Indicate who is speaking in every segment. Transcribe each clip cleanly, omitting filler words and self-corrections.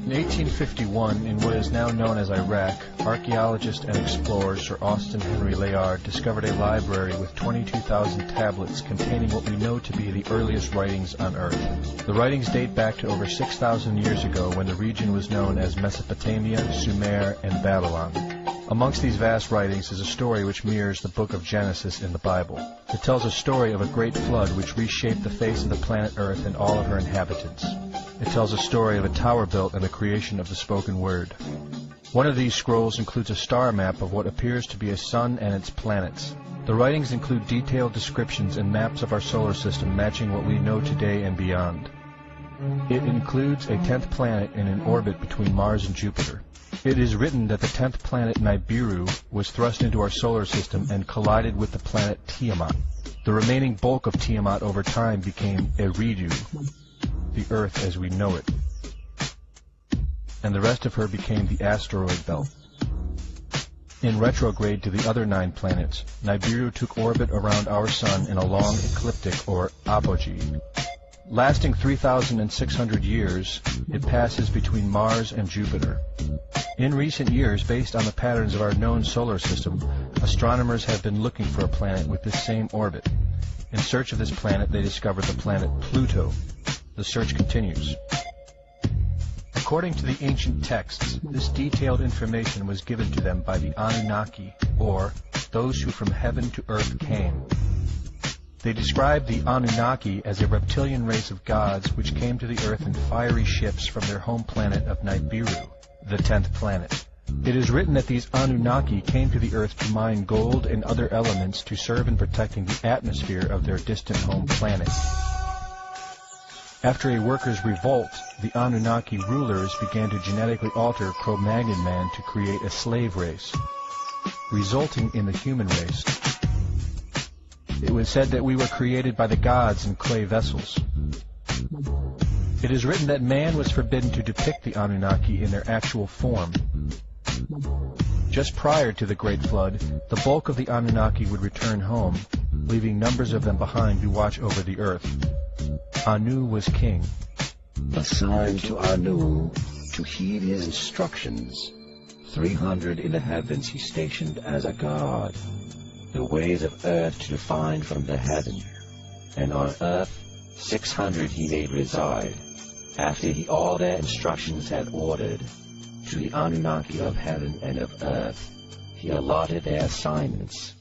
Speaker 1: In 1851, in what is now known as Iraq, archaeologist and explorer Sir Austin Henry Layard discovered a library with 22,000 tablets containing what we know to be the earliest writings on Earth. The writings date back to over 6,000 years ago when the region was known as Mesopotamia, Sumer, and Babylon. Amongst these vast writings is a story which mirrors the book of Genesis in the Bible. It tells a story of a great flood which reshaped the face of the planet Earth and all of her inhabitants. It tells a story of a tower built and the creation of the spoken word. One of these scrolls includes a star map of what appears to be a sun and its planets. The writings include detailed descriptions and maps of our solar system matching what we know today and beyond. It includes a 10th planet in an orbit between Mars and Jupiter. It is written that the 10th planet Nibiru was thrust into our solar system and collided with the planet Tiamat. The remaining bulk of Tiamat over time became Eridu, the Earth as we know it, and the rest of her became the asteroid belt. In retrograde to the other 9 planets, Nibiru took orbit around our Sun in a long ecliptic or apogee. Lasting 3,600 years, it passes between Mars and Jupiter. In recent years, based on the patterns of our known solar system, astronomers have been looking for a planet with this same orbit. In search of this planet, they discovered the planet Pluto. The search continues. According to the ancient texts, this detailed information was given to them by the Anunnaki, or those who from heaven to earth came. They describe the Anunnaki as a reptilian race of gods which came to the earth in fiery ships from their home planet of Nibiru, the 10th planet. It is written that these Anunnaki came to the earth to mine gold and other elements to serve in protecting the atmosphere of their distant home planet. After a workers' revolt, the Anunnaki rulers began to genetically alter Cro-Magnon man to create a slave race, resulting in the human race. It was said that we were created by the gods in clay vessels. It is written that man was forbidden to depict the Anunnaki in their actual form. Just prior to the Great Flood, the bulk of the Anunnaki would return home, leaving numbers of them behind to watch over the earth. Anu was king.
Speaker 2: Assigned to Anu to heed his instructions. 300 in the heavens he stationed as a god. The ways of earth to define from the heaven. And on earth 600 he made reside. After he all their instructions had ordered, to the Anunnaki of heaven and of earth he allotted their assignments.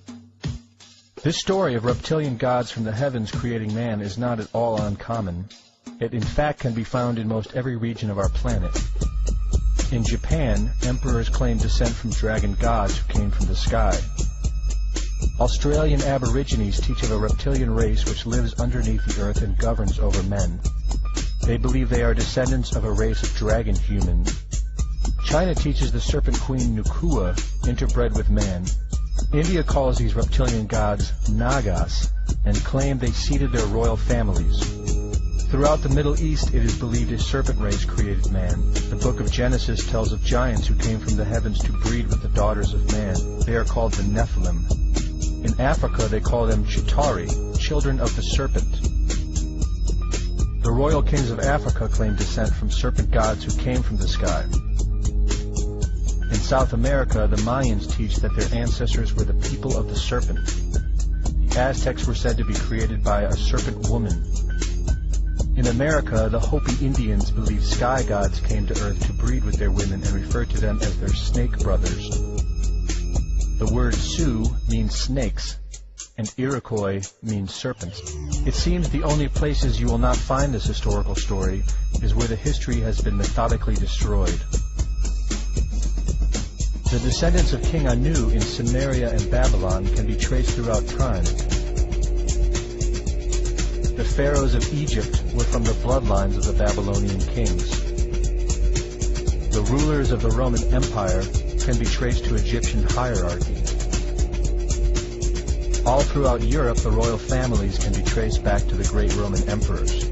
Speaker 1: This story of reptilian gods from the heavens creating man is not at all uncommon. It in fact can be found in most every region of our planet. In Japan, emperors claim descent from dragon gods who came from the sky. Australian Aborigines teach of a reptilian race which lives underneath the earth and governs over men. They believe they are descendants of a race of dragon humans. China teaches the serpent queen Nukua interbred with man. India calls these reptilian gods Nagas and claim they seeded their royal families. Throughout the Middle East, it is believed a serpent race created man. The book of Genesis tells of giants who came from the heavens to breed with the daughters of man. They are called the Nephilim. In Africa, they call them Chitari, children of the serpent. The royal kings of Africa claim descent from serpent gods who came from the sky. In South America, the Mayans teach that their ancestors were the people of the serpent. The Aztecs were said to be created by a serpent woman. In America, the Hopi Indians believe sky gods came to earth to breed with their women and referred to them as their snake brothers. The word Sioux means snakes, and Iroquois means serpents. It seems the only places you will not find this historical story is where the history has been methodically destroyed. The descendants of King Anu in Sumeria and Babylon can be traced throughout time. The pharaohs of Egypt were from the bloodlines of the Babylonian kings. The rulers of the Roman Empire can be traced to Egyptian hierarchy. All throughout Europe, the royal families can be traced back to the great Roman emperors.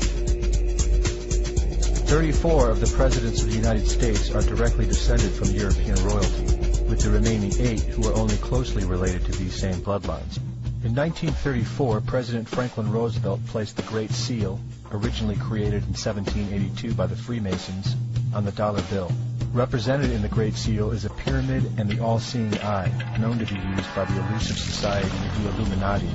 Speaker 1: 34 of the presidents of the United States are directly descended from European royalty. with the remaining 8 who are only closely related to these same bloodlines. In 1934, President Franklin Roosevelt placed the Great Seal, originally created in 1782 by the Freemasons, on the dollar bill. Represented in the Great Seal is a pyramid and the all-seeing eye, known to be used by the elusive society, the Illuminati.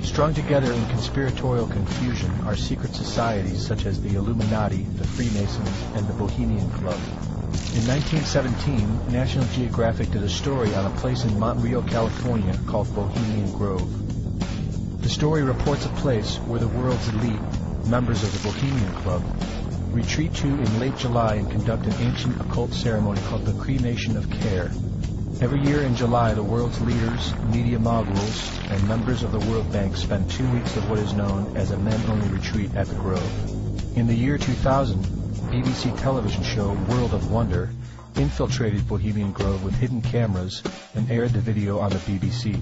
Speaker 1: Strung together in conspiratorial confusion are secret societies such as the Illuminati, the Freemasons, and the Bohemian Club. In 1917, National Geographic did a story on a place in Montreal, California called Bohemian Grove. The story reports a place where the world's elite, members of the Bohemian Club, retreat to in late July and conduct an ancient occult ceremony called the Cremation of Care. Every year in July, the world's leaders, media moguls, and members of the World Bank spend 2 weeks of what is known as a men-only retreat at the Grove. In the year 2000, BBC television show World of Wonder infiltrated Bohemian Grove with hidden cameras and aired the video on the BBC.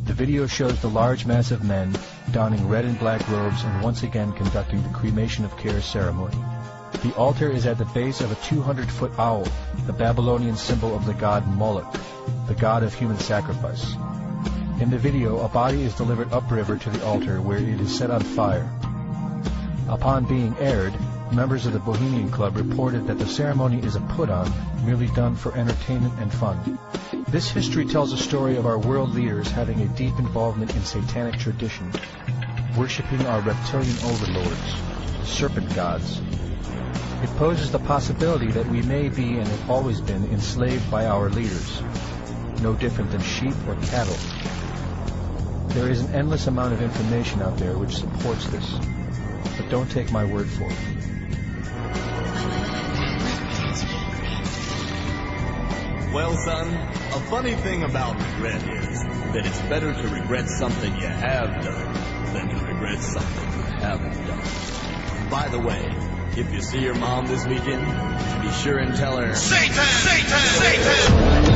Speaker 1: The video shows the large mass of men donning red and black robes and once again conducting the Cremation of Care ceremony. The altar is at the base of a 200-foot owl, the Babylonian symbol of the god Moloch, the god of human sacrifice. In the video, a body is delivered upriver to the altar where it is set on fire. Upon being aired, members of the Bohemian Club reported that the ceremony is a put-on, merely done for entertainment and fun. This history tells a story of our world leaders having a deep involvement in satanic tradition, worshipping our reptilian overlords, the serpent gods. It poses the possibility that we may be and have always been enslaved by our leaders, no different than sheep or cattle. There is an endless amount of information out there which supports this, but don't take my word for it.
Speaker 3: Well, son, a funny thing about regret is that it's better to regret something you have done than to regret something you haven't done. By the way, if you see your mom this weekend, be sure and tell her, Satan! Satan! Satan!